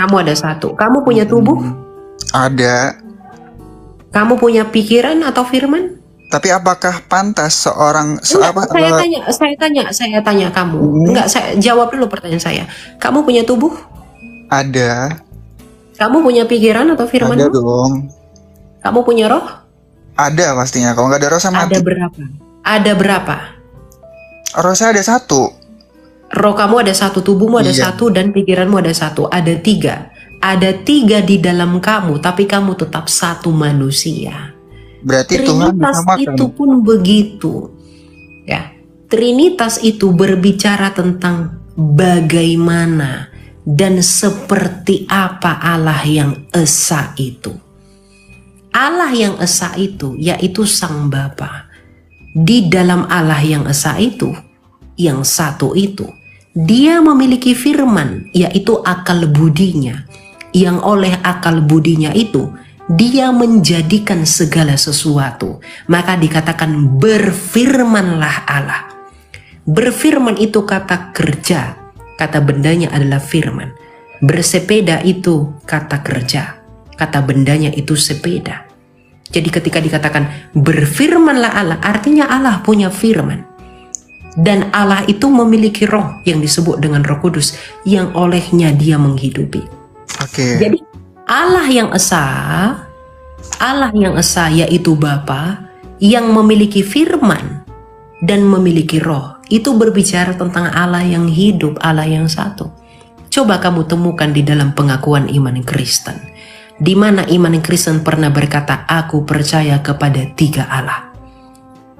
Kamu ada satu. Kamu punya tubuh? Ada. Kamu punya pikiran atau firman? Tapi apakah pantas seorang Enggak, saya tanya kamu. Enggak, saya jawab dulu pertanyaan saya. Kamu punya tubuh? Ada. Kamu punya pikiran atau firman? Ada dong. Kamu punya roh? Ada pastinya. Kalau nggak ada roh saya mati. Ada berapa? Ada berapa? Roh saya ada satu. Roh kamu ada satu, tubuhmu ada Iya. satu, dan pikiranmu ada satu. Ada tiga. Ada tiga di dalam kamu, tapi kamu tetap satu manusia. Berarti Tuhan Trinitas disamakan. itu pun begitu. Ya, Trinitas itu berbicara tentang bagaimana dan seperti apa Allah yang esa itu. Allah yang esa itu yaitu Sang Bapa. Di dalam Allah yang esa itu, yang satu itu, dia memiliki firman, yaitu akal budinya, yang oleh akal budinya itu dia menjadikan segala sesuatu. Maka dikatakan berfirmanlah Allah. Berfirman itu kata kerja, kata bendanya adalah firman. Bersepeda itu kata kerja, kata bendanya itu sepeda. Jadi ketika dikatakan berfirmanlah Allah, artinya Allah punya firman. Dan Allah itu memiliki roh yang disebut dengan Roh Kudus, yang olehnya dia menghidupi. Oke. Jadi Allah yang esa yaitu Bapa yang memiliki firman dan memiliki roh. Itu berbicara tentang Allah yang hidup, Allah yang satu. Coba kamu temukan di dalam pengakuan iman Kristen, di mana iman Kristen pernah berkata, aku percaya kepada tiga Allah.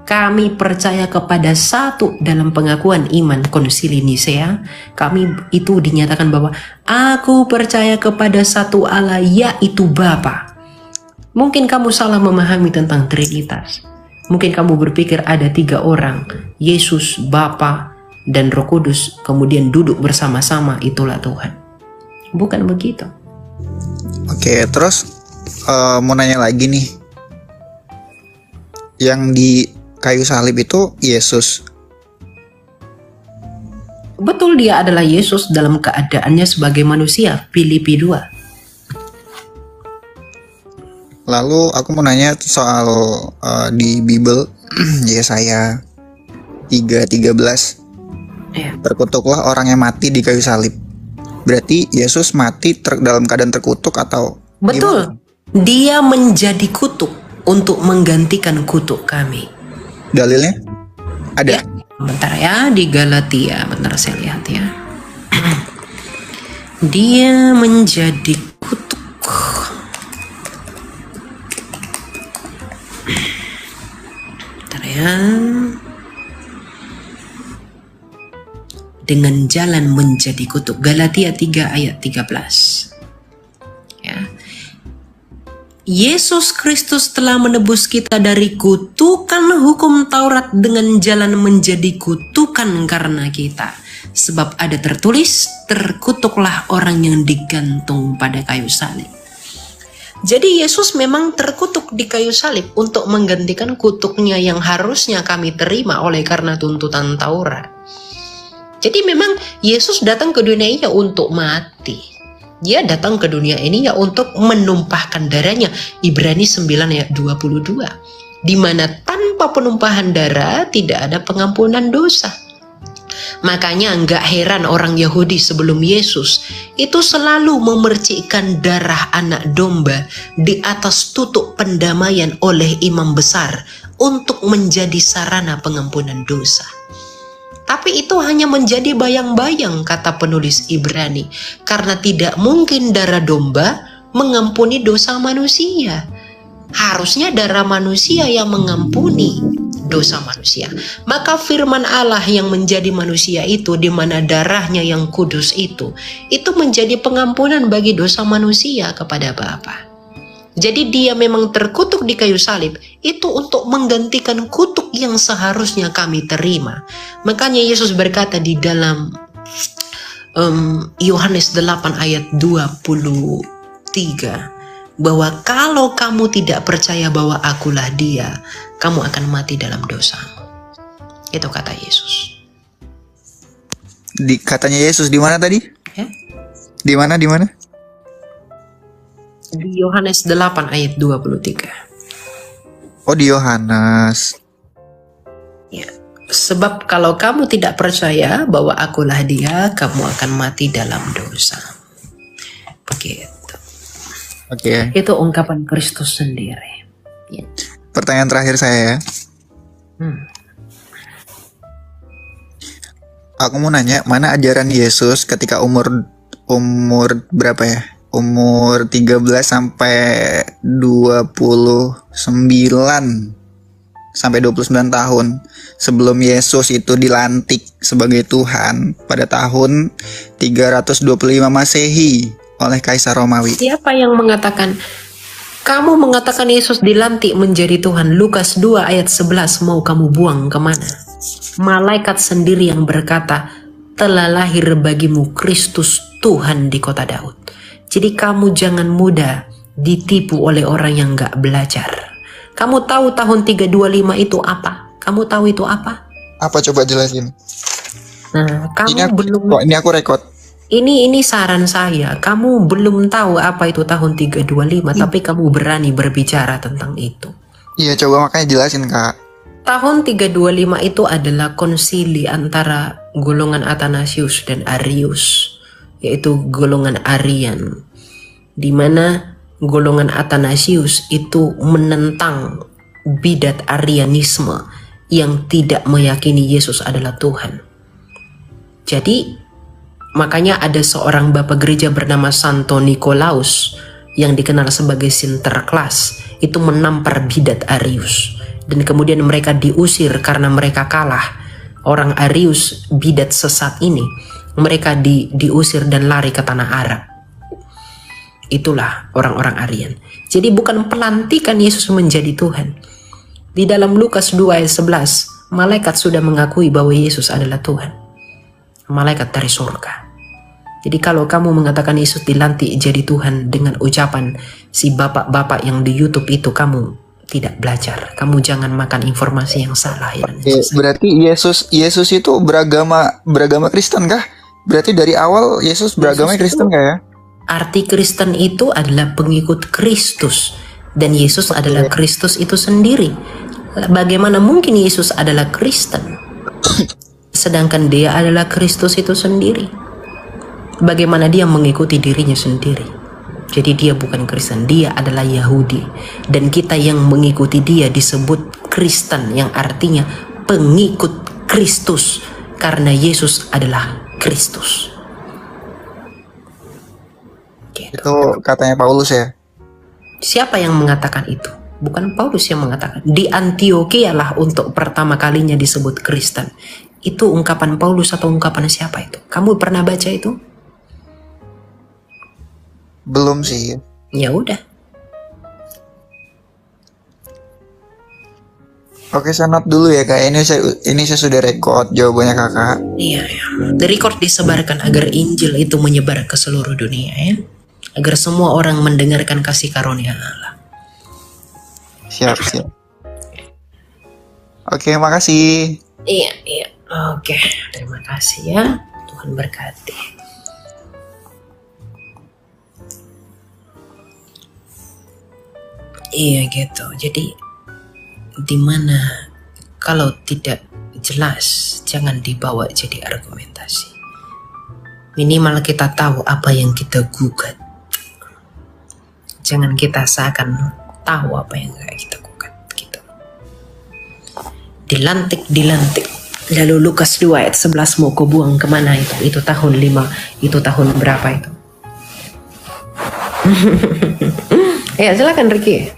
Kami percaya kepada satu. Dalam pengakuan iman Konsili Nisea, kami itu dinyatakan bahwa aku percaya kepada satu Allah, yaitu Bapa. Mungkin kamu salah memahami tentang Trinitas. Mungkin kamu berpikir ada tiga orang, Yesus, Bapa, dan Roh Kudus, kemudian duduk bersama-sama, itulah Tuhan. Bukan begitu. Oke, terus mau nanya lagi nih. Yang di kayu salib itu Yesus. Betul, dia adalah Yesus dalam keadaannya sebagai manusia. Filipi 2. Lalu aku mau nanya soal di Bible Yesaya 3:13. Ya. Terkutuklah orang yang mati di kayu salib. Berarti Yesus mati dalam keadaan terkutuk atau Betul. gimana? Dia menjadi kutuk untuk menggantikan kutuk kami. Dalilnya ada. Ya, bentar ya, di Galatia, bentar saya lihat ya. Dia menjadi kutuk. Bentar ya. Dengan jalan menjadi kutuk. Galatia 3 ayat 13. Ya. Yesus Kristus telah menebus kita dari kutukan hukum Taurat dengan jalan menjadi kutukan karena kita. Sebab ada tertulis, terkutuklah orang yang digantung pada kayu salib. Jadi Yesus memang terkutuk di kayu salib untuk menggantikan kutuknya yang harusnya kami terima oleh karena tuntutan Taurat. Jadi memang Yesus datang ke dunia ini untuk mati. Dia datang ke dunia ini untuk menumpahkan darahnya. Ibrani 9 ayat 22. Di mana tanpa penumpahan darah tidak ada pengampunan dosa. Makanya enggak heran orang Yahudi sebelum Yesus itu selalu memercikkan darah anak domba di atas tutuk pendamaian oleh imam besar untuk menjadi sarana pengampunan dosa. Tapi itu hanya menjadi bayang-bayang, kata penulis Ibrani, karena tidak mungkin darah domba mengampuni dosa manusia. Harusnya darah manusia yang mengampuni dosa manusia. Maka firman Allah yang menjadi manusia itu, di mana darahnya yang kudus itu menjadi pengampunan bagi dosa manusia kepada Bapa. Jadi dia memang terkutuk di kayu salib itu untuk menggantikan kutuk yang seharusnya kami terima. Makanya Yesus berkata di dalam Yohanes 8 ayat 23 bahwa kalau kamu tidak percaya bahwa akulah dia, kamu akan mati dalam dosamu. Itu kata Yesus. Katanya Yesus di mana tadi? Ya? Di mana? Di Yohanes 8 ayat 23. Oh, di Yohanes. Ya. Sebab kalau kamu tidak percaya bahwa akulah dia, kamu akan mati dalam dosa. Begitu. Oke. Itu ungkapan Kristus sendiri. Ya. Pertanyaan terakhir saya ya. Aku mau nanya, mana ajaran Yesus ketika umur berapa ya? Umur 13 sampai 29 sampai 29 tahun sebelum Yesus itu dilantik sebagai Tuhan pada tahun 325 Masehi oleh Kaisar Romawi. Siapa yang mengatakan, kamu mengatakan Yesus dilantik menjadi Tuhan, Lukas 2 ayat 11, mau kamu buang kemana? Malaikat sendiri yang berkata, telah lahir bagimu Kristus Tuhan di kota Daud. Jadi kamu jangan mudah ditipu oleh orang yang gak belajar. Kamu tahu tahun 325 itu apa? Kamu tahu itu apa? Apa, coba jelasin? Nah, ini aku rekod. Ini saran saya. Kamu belum tahu apa itu tahun 325, tapi kamu berani berbicara tentang itu. Iya, coba makanya jelasin, Kak. Tahun 325 itu adalah konsili antara golongan Athanasius dan Arius, yaitu golongan Arian, di mana golongan Athanasius itu menentang bidat Arianisme yang tidak meyakini Yesus adalah Tuhan. Jadi makanya ada seorang bapak gereja bernama Santo Nikolaus yang dikenal sebagai Sinterklas, itu menampar bidat Arius, dan kemudian mereka diusir karena mereka kalah. Orang Arius, bidat sesat ini, mereka diusir dan lari ke tanah Arab. Itulah orang-orang Arian. Jadi bukan pelantikan Yesus menjadi Tuhan. Di dalam Lukas 2 ayat 11, malaikat sudah mengakui bahwa Yesus adalah Tuhan. Malaikat dari surga. Jadi kalau kamu mengatakan Yesus dilantik jadi Tuhan dengan ucapan si bapak-bapak yang di YouTube itu, kamu tidak belajar. Kamu jangan makan informasi yang salah ya. Berarti Yesus itu beragama Kristen kah? Berarti dari awal Yesus beragama Kristen kah ya? Arti Kristen itu adalah pengikut Kristus, dan Yesus adalah Kristus itu sendiri. Bagaimana mungkin Yesus adalah Kristen sedangkan dia adalah Kristus itu sendiri? Bagaimana dia mengikuti dirinya sendiri? Jadi dia bukan Kristen, dia adalah Yahudi, dan kita yang mengikuti dia disebut Kristen, yang artinya pengikut Kristus, karena Yesus adalah Kristus. Gitu. Itu katanya Paulus ya? Siapa yang mengatakan itu? Bukan Paulus yang mengatakan. Di Antiokhia lah untuk pertama kalinya disebut Kristen. Itu ungkapan Paulus atau ungkapan siapa itu? Kamu pernah baca itu? Belum sih. Ya udah. Oke, saya note dulu ya Kak. Ini saya sudah rekod jawabannya Kakak. Iya, ya. The record disebarkan agar Injil itu menyebar ke seluruh dunia ya. Agar semua orang mendengarkan kasih karunia Allah. Siap. Oke, makasih. Iya. Oke, terima kasih ya. Tuhan berkati. Iya gitu. Jadi dimana kalau tidak jelas jangan dibawa jadi argumentasi. Minimal kita tahu apa yang kita gugat. Jangan kita seakan tahu apa yang kita gugat gitu. Dilantik. Lalu Lukas 2 ayat 11 mau kau buang kemana itu? Itu tahun 5, itu tahun berapa itu? Ya silakan Ricky.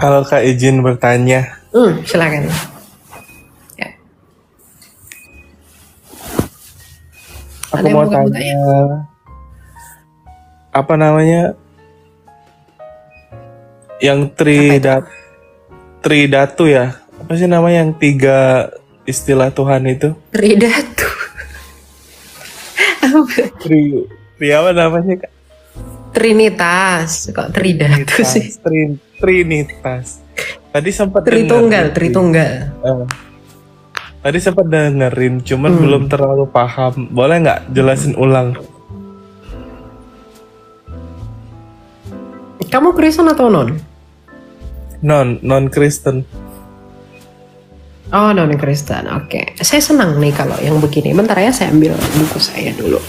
Halo Kak, izin bertanya. Silakan. Ya. Aku mau tanya, apa namanya? Yang Tridatu ya? Apa sih namanya yang 3 istilah Tuhan itu? Tridatu. Tri apa namanya Kak? Trinitas. Kok Tridatu sih? Trinitas. Tadi sempat Tritunggal. Tadi sempat dengerin, cuman belum terlalu paham. Boleh nggak jelasin ulang? Kamu Kristen atau non? Non Kristen. Oh, non Kristen. Oke. Saya senang nih kalau yang begini. Bentar ya, saya ambil buku saya dulu.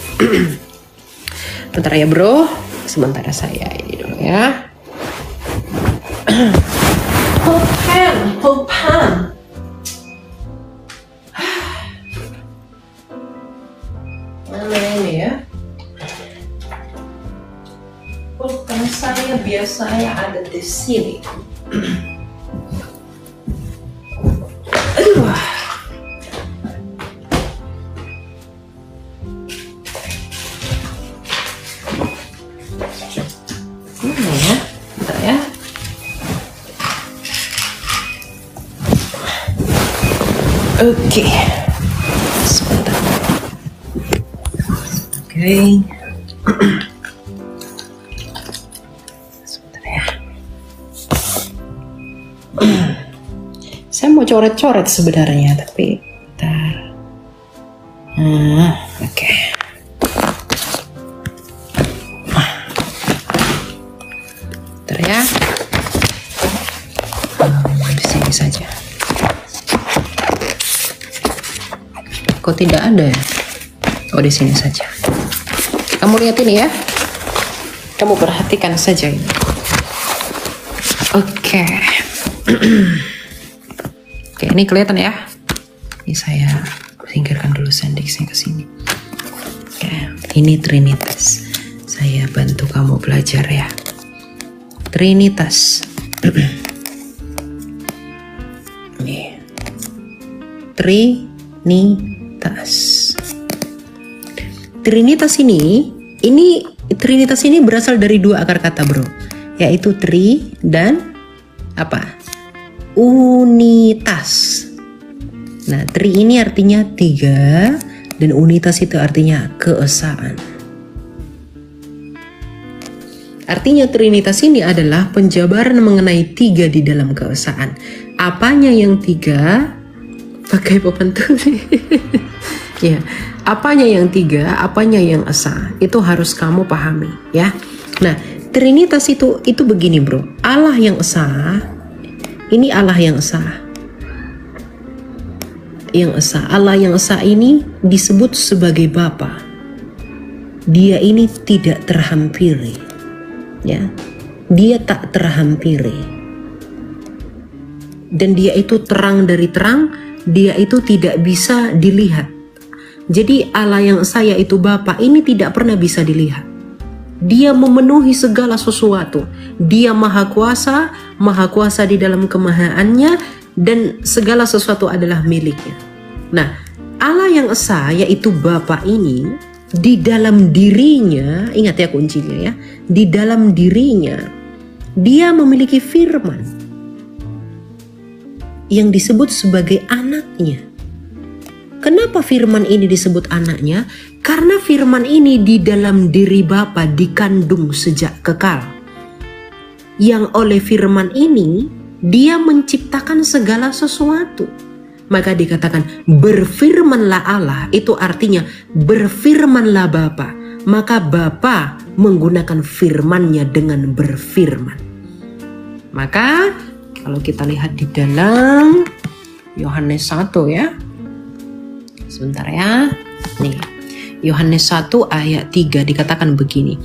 Bentar ya, bro. Sementara saya ini dulu ya. Pulpen. Mana ini ya? Pulpen saya biasanya ada di sini. Aduh. Mana ya? Bentar ya. Oke. Sebentar. Oke. Sebentar ya. Saya mau coret-coret sebenarnya, tapi bentar. Oke. Bentar ya. Di sini saja. Kok tidak ada ya? Oh, di sini saja. Kamu lihat ini ya. Kamu perhatikan saja ini. Oke. Oke, ini kelihatan ya. Ini saya singkirkan dulu sendixnya ke sini. Oke, ini Trinitas. Saya bantu kamu belajar ya. Trinitas. Nih. Trinitas ini berasal dari dua akar kata, bro, yaitu tri dan apa? Unitas. Nah, tri ini artinya tiga dan unitas itu artinya keesaan. Artinya Trinitas ini adalah penjabaran mengenai tiga di dalam keesaan. Apanya yang tiga? Pakai pembentuk. Ya, apanya yang tiga, apanya yang esa, itu harus kamu pahami ya. Nah, Trinitas itu begini, bro. Allah yang esa, ini Allah yang esa. Yang esa, Allah yang esa ini disebut sebagai Bapa. Dia ini tidak terhampiri. Ya. Dia tak terhampiri. Dan dia itu terang dari terang, dia itu tidak bisa dilihat. Jadi Allah yang esa yaitu Bapa ini tidak pernah bisa dilihat. Dia memenuhi segala sesuatu. Dia maha kuasa di dalam kemahaannya, dan segala sesuatu adalah miliknya. Nah, Allah yang esa yaitu Bapa ini, di dalam dirinya, ingat ya kuncinya ya, di dalam dirinya dia memiliki firman yang disebut sebagai anaknya. Kenapa firman ini disebut anaknya? Karena firman ini di dalam diri Bapa dikandung sejak kekal. Yang oleh firman ini dia menciptakan segala sesuatu. Maka dikatakan berfirmanlah Allah, itu artinya berfirmanlah Bapa. Maka Bapa menggunakan firman-Nya dengan berfirman. Maka kalau kita lihat di dalam Yohanes 1 ya. Sebentar ya. Nih, Yohanes 1 ayat 3 dikatakan begini.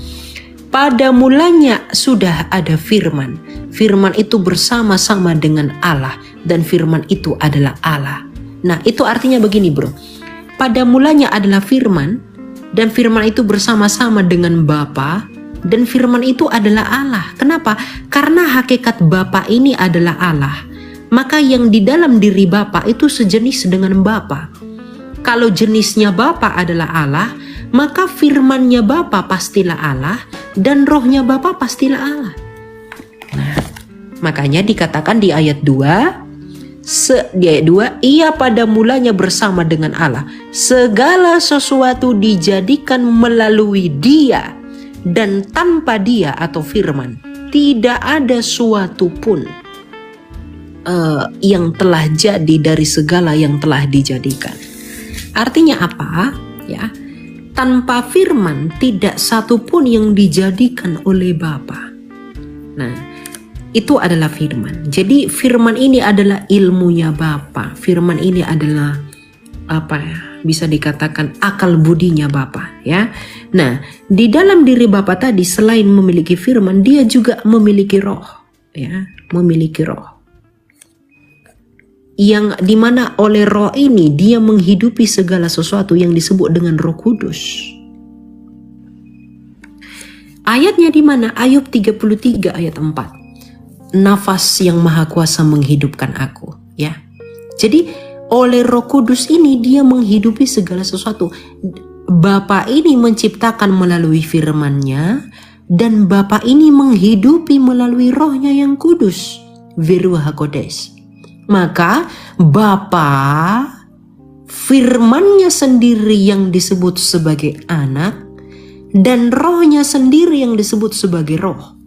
Pada mulanya sudah ada firman. Firman itu bersama-sama dengan Allah, dan firman itu adalah Allah. Nah, itu artinya begini, bro. Pada mulanya adalah firman, dan firman itu bersama-sama dengan Bapa, dan firman itu adalah Allah. Kenapa? Karena hakikat Bapa ini adalah Allah. Maka yang di dalam diri Bapa itu sejenis dengan Bapa. Kalau jenisnya Bapa adalah Allah, maka firman-Nya Bapa pastilah Allah, dan rohnya Bapa pastilah Allah. Nah, makanya dikatakan di ayat 2, ia pada mulanya bersama dengan Allah. Segala sesuatu dijadikan melalui Dia, dan tanpa Dia atau firman tidak ada suatu pun yang telah jadi dari segala yang telah dijadikan. Artinya apa? Ya, tanpa firman tidak satu pun yang dijadikan oleh Bapa. Nah, itu adalah firman. Jadi firman ini adalah ilmunya Bapa. Firman ini adalah apa ya? Bisa dikatakan akal budinya Bapa, ya. Nah, di dalam diri Bapa tadi selain memiliki firman, dia juga memiliki roh, ya, memiliki roh. Yang dimana oleh roh ini dia menghidupi segala sesuatu yang disebut dengan Roh Kudus. Ayatnya di mana? Ayub 33 ayat 4. Nafas yang maha kuasa menghidupkan aku, ya. Jadi oleh Roh Kudus ini dia menghidupi segala sesuatu. Bapa ini menciptakan melalui firman-Nya dan Bapa ini menghidupi melalui Roh-Nya yang kudus, Viruha Kodes. Maka Bapa, firman-Nya sendiri yang disebut sebagai anak dan Roh-Nya sendiri yang disebut sebagai roh.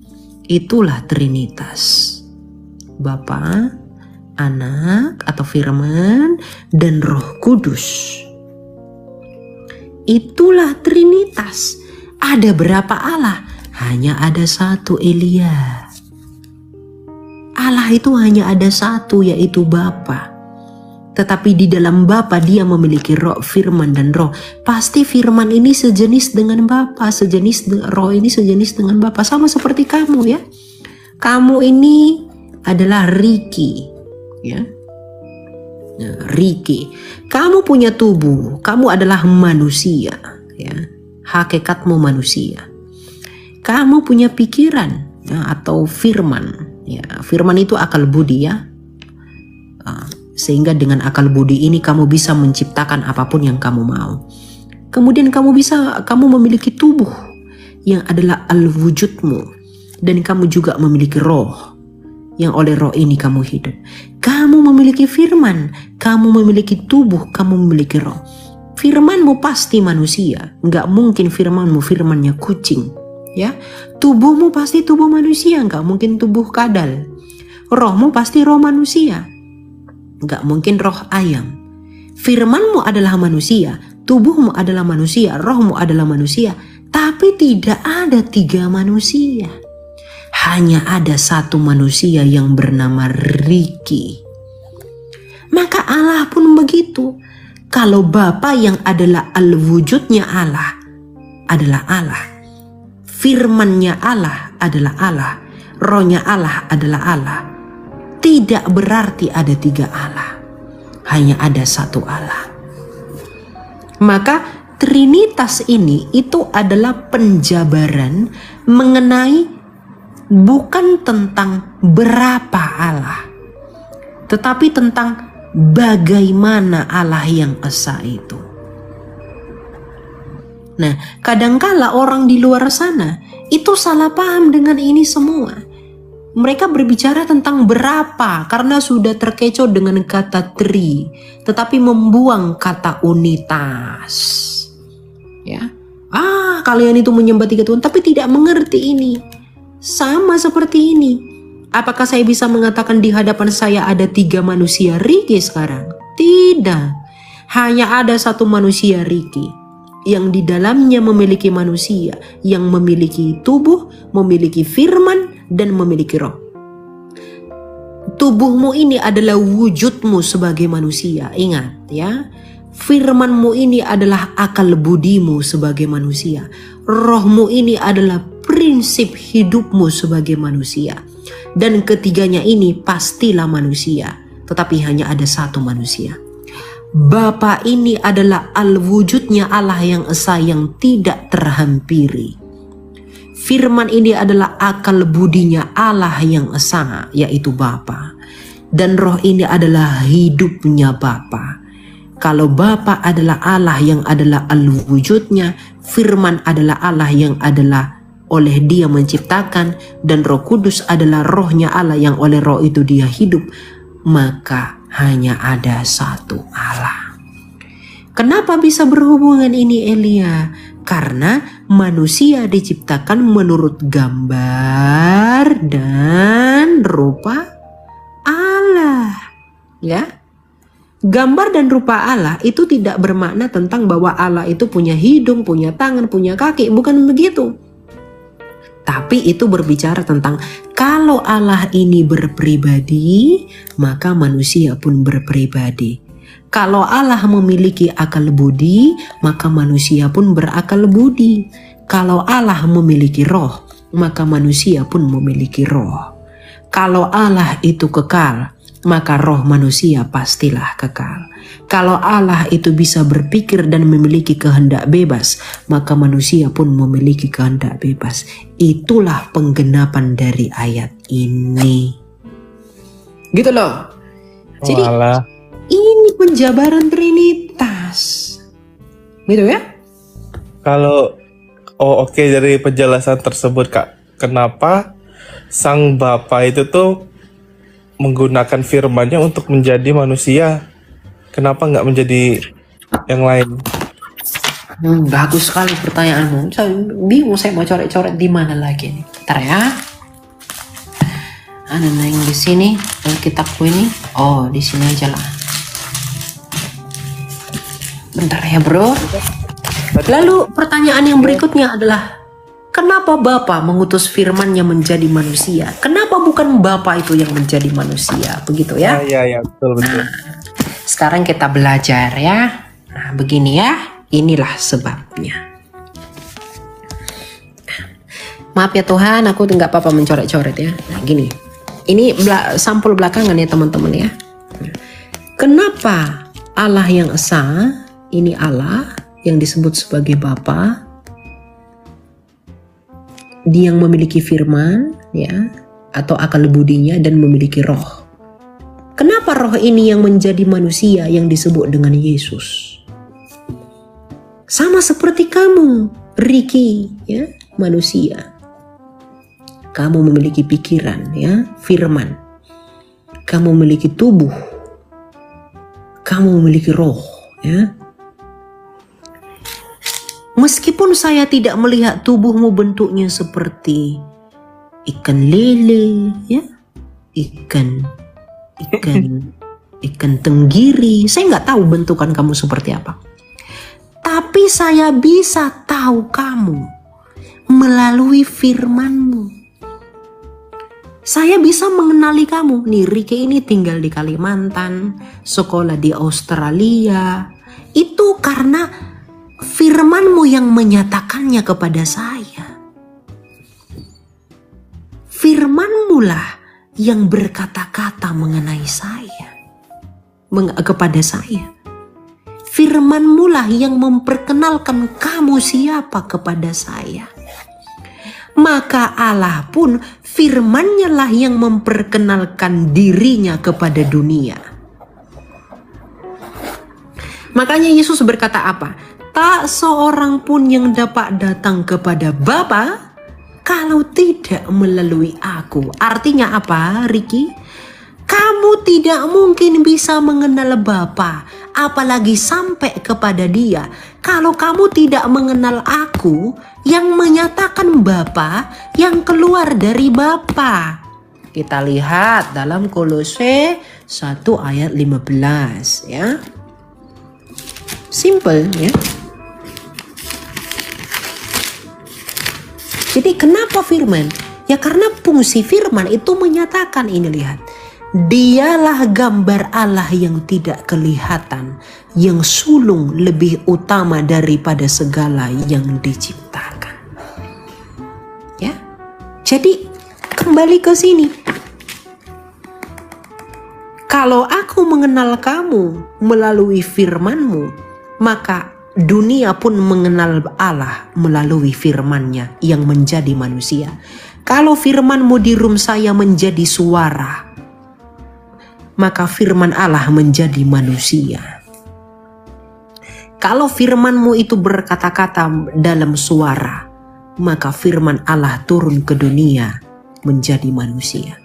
Itulah Trinitas. Bapa, Anak atau firman dan Roh Kudus. Itulah Trinitas. Ada berapa Allah? Hanya ada satu, Elia. Allah itu hanya ada satu, yaitu Bapa. Tetapi di dalam Bapa dia memiliki roh, firman dan roh. Pasti firman ini sejenis dengan Bapa, roh ini sejenis dengan Bapa. Sama seperti kamu, ya. Kamu ini adalah Riki, ya. Nah, Riki, kamu punya tubuh, kamu adalah manusia, ya. Hakikatmu manusia. Kamu punya pikiran, ya, atau firman, ya. Firman itu akal budi, ya. Sehingga dengan akal budi ini kamu bisa menciptakan apapun yang kamu mau. Kemudian kamu memiliki tubuh yang adalah al-wujudmu, dan kamu juga memiliki roh yang oleh roh ini kamu hidup. Kamu memiliki firman, kamu memiliki tubuh, kamu memiliki roh. Firmanmu pasti manusia, nggak mungkin firmannya kucing, ya. Tubuhmu pasti tubuh manusia, nggak mungkin tubuh kadal. Rohmu pasti roh manusia, nggak mungkin roh ayam. Firmanmu adalah manusia, tubuhmu adalah manusia, rohmu adalah manusia, tapi tidak ada tiga manusia. Hanya ada satu manusia yang bernama Riki. Maka Allah pun begitu. Kalau Bapa yang adalah al-wujudnya Allah adalah Allah, firman-Nya Allah adalah Allah, roh-Nya Allah adalah Allah, tidak berarti ada tiga Allah. Hanya ada satu Allah. Maka Trinitas ini itu adalah penjabaran mengenai bukan tentang berapa Allah, tetapi tentang bagaimana Allah yang esa itu. Nah, kadangkala orang di luar sana itu salah paham dengan ini semua. Mereka berbicara tentang berapa karena sudah terkecoh dengan kata tri, tetapi membuang kata unitas. Ya, kalian itu menyembah tiga Tuhan, tapi tidak mengerti ini. Sama seperti ini. Apakah saya bisa mengatakan di hadapan saya ada tiga manusia Riki sekarang? Tidak. Hanya ada satu manusia Riki yang di dalamnya memiliki manusia, yang memiliki tubuh, memiliki firman, dan memiliki roh. Tubuhmu ini adalah wujudmu sebagai manusia. Ingat, ya. Firmanmu ini adalah akal budimu sebagai manusia. Rohmu ini adalah prinsip hidupmu sebagai manusia. Dan ketiganya ini pastilah manusia, tetapi hanya ada satu manusia. Bapa ini adalah al-wujudnya Allah yang esa yang tidak terhampiri. Firman ini adalah akal budinya Allah yang esa, yaitu Bapa. Dan roh ini adalah hidupnya Bapa. Kalau Bapa adalah Allah yang adalah al-wujudnya, firman adalah Allah yang adalah oleh dia menciptakan, dan Roh Kudus adalah rohnya Allah yang oleh roh itu dia hidup, maka hanya ada satu Allah. Kenapa bisa berhubungan ini, Elia? Karena manusia diciptakan menurut gambar dan rupa Allah, ya. Gambar dan rupa Allah itu tidak bermakna tentang bahwa Allah itu punya hidung, punya tangan, punya kaki, bukan begitu. Tapi itu berbicara tentang Kalau Allah ini berpribadi, maka manusia pun berpribadi. Kalau Allah memiliki akal budi, maka manusia pun berakal budi. Kalau Allah memiliki roh, maka manusia pun memiliki roh. Kalau Allah itu kekal, maka roh manusia pastilah kekal. Kalau Allah itu bisa berpikir dan memiliki kehendak bebas, maka manusia pun memiliki kehendak bebas. Itulah penggenapan dari ayat ini. Gitu loh. Jadi Walah. ini penjabaran Trinitas. Gitu ya? Kalau oke, dari penjelasan tersebut Kak, kenapa Sang Bapa itu tuh menggunakan firman-Nya untuk menjadi manusia? Kenapa nggak menjadi yang lain? Bagus sekali pertanyaanmu. Saya bingung, saya mau coret-coret di mana lagi nih. Bentar ya. Ada yang di sini, Alkitabku ini. Oh, di sini aja lah. Bentar ya, bro. Lalu pertanyaan yang berikutnya adalah, kenapa Bapa mengutus firman-Nya menjadi manusia? Kenapa bukan Bapa itu yang menjadi manusia? Begitu ya? Ya, betul. Sekarang kita belajar ya. Nah, begini ya. Inilah sebabnya. Maaf ya Tuhan, aku nggak apa-apa mencoret-coret ya. Nah, gini. Ini sampul belakangan ya teman-teman ya. Kenapa Allah yang esa, ini Allah yang disebut sebagai Bapa, dia yang memiliki firman ya, atau akal budinya dan memiliki roh. Kenapa roh ini yang menjadi manusia yang disebut dengan Yesus? Sama seperti kamu, Ricky, ya, manusia. Kamu memiliki pikiran, ya, firman. Kamu memiliki tubuh. Kamu memiliki roh, ya. Meskipun saya tidak melihat tubuhmu bentuknya seperti ikan lele, ya, ikan tenggiri. Saya nggak tahu bentukan kamu seperti apa. Tapi saya bisa tahu kamu melalui firman-Mu. Saya bisa mengenali kamu. Nih, Rike ini tinggal di Kalimantan, sekolah di Australia. Itu karena firman-Mu yang menyatakannya kepada saya. Firman-Mu lah yang berkata-kata mengenai saya, kepada saya. Firman-Mu lah yang memperkenalkan kamu siapa kepada saya. Maka Allah pun firman-Nya lah yang memperkenalkan dirinya kepada dunia. Makanya Yesus berkata apa? Tak seorang pun yang dapat datang kepada Bapa kalau tidak melalui aku. Artinya apa, Ricky? Kamu tidak mungkin bisa mengenal Bapa, apalagi sampai kepada Dia, kalau kamu tidak mengenal aku yang menyatakan Bapa, yang keluar dari Bapa. Kita lihat dalam Kolose 1 ayat 15 ya. Simple ya. Jadi kenapa firman? Ya karena fungsi firman itu menyatakan, ini lihat. Dialah gambar Allah yang tidak kelihatan, yang sulung lebih utama daripada segala yang diciptakan. Ya. Jadi kembali ke sini. Kalau aku mengenal kamu melalui firman-Mu, maka dunia pun mengenal Allah melalui firman-Nya yang menjadi manusia. Kalau firman-Mu di room saya menjadi suara, maka firman Allah menjadi manusia. Kalau firman-Mu itu berkata-kata dalam suara, maka firman Allah turun ke dunia menjadi manusia.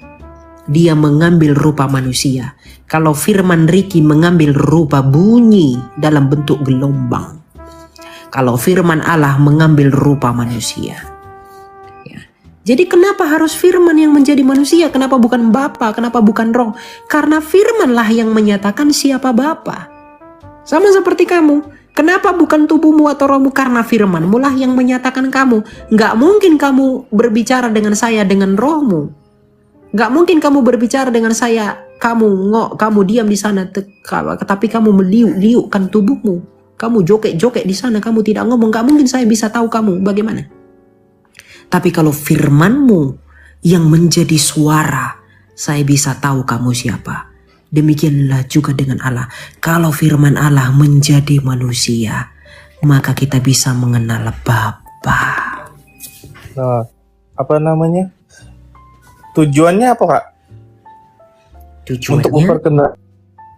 Dia mengambil rupa manusia. Kalau firman Ricky mengambil rupa bunyi dalam bentuk gelombang. Kalau firman Allah mengambil rupa manusia. Ya. Jadi kenapa harus firman yang menjadi manusia? Kenapa bukan Bapa? Kenapa bukan Roh? Karena firmanlah yang menyatakan siapa Bapa. Sama seperti kamu. Kenapa bukan tubuhmu atau rohmu? Karena firmanmu lah yang menyatakan kamu. Nggak mungkin kamu berbicara dengan saya dengan rohmu. Gak mungkin kamu berbicara dengan saya, kamu diam di sana, tapi kamu meliuk-liukkan tubuhmu. Kamu joget-joget di sana, kamu tidak ngomong. Gak mungkin saya bisa tahu kamu bagaimana. Tapi kalau firman-Mu yang menjadi suara, saya bisa tahu kamu siapa. Demikianlah juga dengan Allah. Kalau firman Allah menjadi manusia, maka kita bisa mengenal Bapa. Nah, apa namanya? Tujuannya apa, Kak? Tujuannya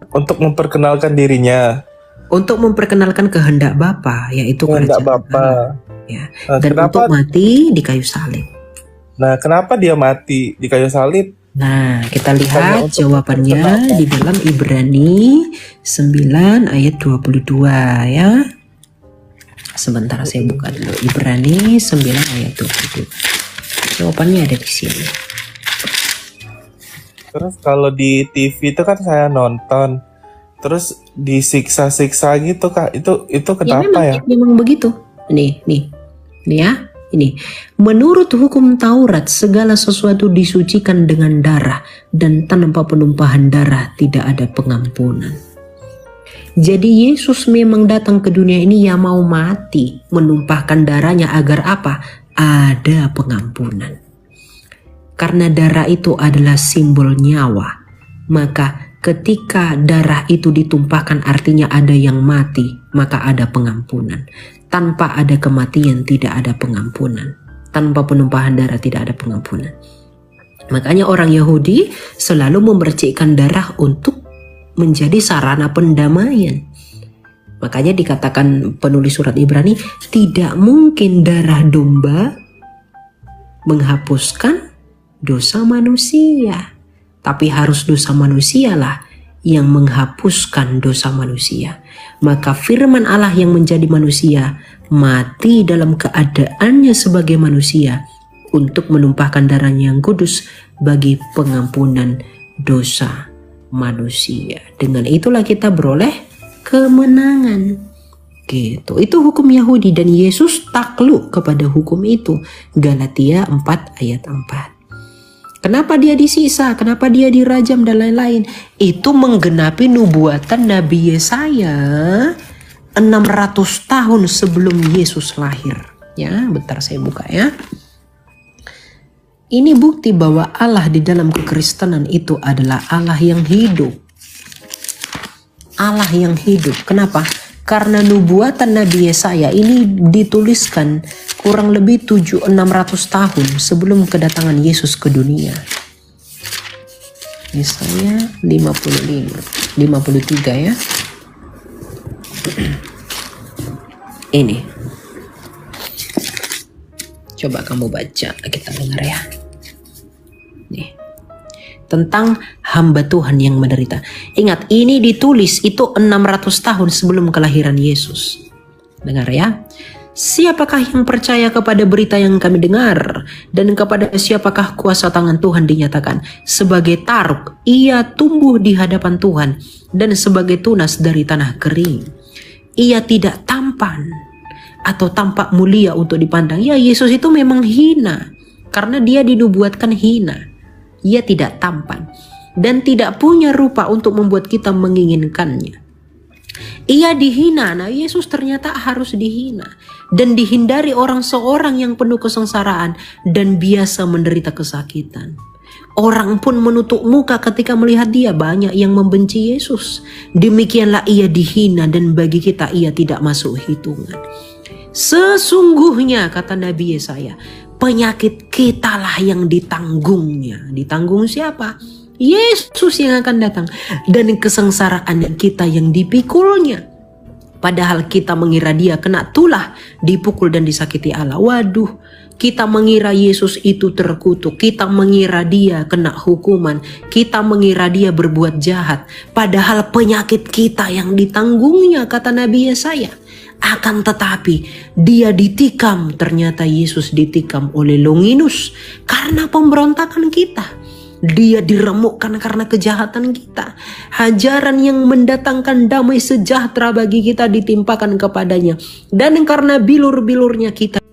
Untuk memperkenalkan dirinya. Untuk memperkenalkan kehendak Bapa, yaitu Kehendak kerajaan Bapa. Allah. Ya. Nah, Dan untuk mati di kayu salib. Nah, kenapa dia mati di kayu salib? Nah, kita lihat Untuk jawabannya di dalam Ibrani 9 ayat 22 ya. Sebentar saya buka dulu. Ibrani 9 ayat 22. Jawabannya ada di sini. Terus kalau di TV itu kan saya nonton, terus disiksa-siksa gitu, Kak. Itu kenapa ya? Memang begitu. Nih ya. Ini, menurut hukum Taurat segala sesuatu disucikan dengan darah dan tanpa penumpahan darah tidak ada pengampunan. Jadi Yesus memang datang ke dunia ini yang mau mati, menumpahkan darahnya agar apa? Ada pengampunan. Karena darah itu adalah simbol nyawa, maka ketika darah itu ditumpahkan artinya ada yang mati, maka ada pengampunan. Tanpa ada kematian tidak ada pengampunan. Tanpa penumpahan darah tidak ada pengampunan. Makanya orang Yahudi selalu memercikkan darah untuk menjadi sarana pendamaian. Makanya dikatakan penulis surat Ibrani, tidak mungkin darah domba menghapuskan dosa manusia. Tapi harus dosa manusialah yang menghapuskan dosa manusia. Maka firman Allah yang menjadi manusia mati dalam keadaannya sebagai manusia untuk menumpahkan darahnya yang kudus bagi pengampunan dosa manusia. Dengan itulah kita beroleh kemenangan. Gitu. Itu hukum Yahudi dan Yesus takluk kepada hukum itu. Galatia 4 ayat 4. Kenapa dia disiksa? Kenapa dia dirajam dan lain-lain? Itu menggenapi nubuatan Nabi Yesaya 600 tahun sebelum Yesus lahir. Ya, bentar saya buka ya. Ini bukti bahwa Allah di dalam kekristenan itu adalah Allah yang hidup. Allah yang hidup. Kenapa? Karena nubuatan Nabi Yesaya ini dituliskan kurang lebih 600 tahun sebelum kedatangan Yesus ke dunia. Yesaya 53 ya. Ini. Coba kamu baca, kita dengar ya. Nih. Tentang hamba Tuhan yang menderita. Ingat, ini ditulis itu 600 tahun sebelum kelahiran Yesus. Dengar ya. Siapakah yang percaya kepada berita yang kami dengar? Dan kepada siapakah kuasa tangan Tuhan dinyatakan? Sebagai taruk, ia tumbuh di hadapan Tuhan. Dan sebagai tunas dari tanah kering. Ia tidak tampan atau tampak mulia untuk dipandang. Ya, Yesus itu memang hina. Karena dia dinubuatkan hina. Ia tidak tampan dan tidak punya rupa untuk membuat kita menginginkannya. Ia dihina. Nah, Yesus ternyata harus dihina dan dihindari orang seorang yang penuh kesengsaraan dan biasa menderita kesakitan. Orang pun menutup muka ketika melihat dia. Banyak yang membenci Yesus. Demikianlah ia dihina dan bagi kita ia tidak masuk hitungan. Sesungguhnya, kata Nabi Yesaya, penyakit kitalah yang ditanggungnya. Ditanggung siapa? Yesus yang akan datang. Dan kesengsaraan kita yang dipikulnya. Padahal kita mengira dia kena tulah, dipukul dan disakiti Allah. Waduh, kita mengira Yesus itu terkutuk. Kita mengira dia kena hukuman. Kita mengira dia berbuat jahat. Padahal penyakit kita yang ditanggungnya, kata Nabi Yesaya. Akan tetapi dia ditikam. Ternyata Yesus ditikam oleh Longinus karena pemberontakan kita. Dia diremukkan karena kejahatan kita. Hajaran yang mendatangkan damai sejahtera bagi kita ditimpakan kepadanya. Dan karena bilur-bilurnya kita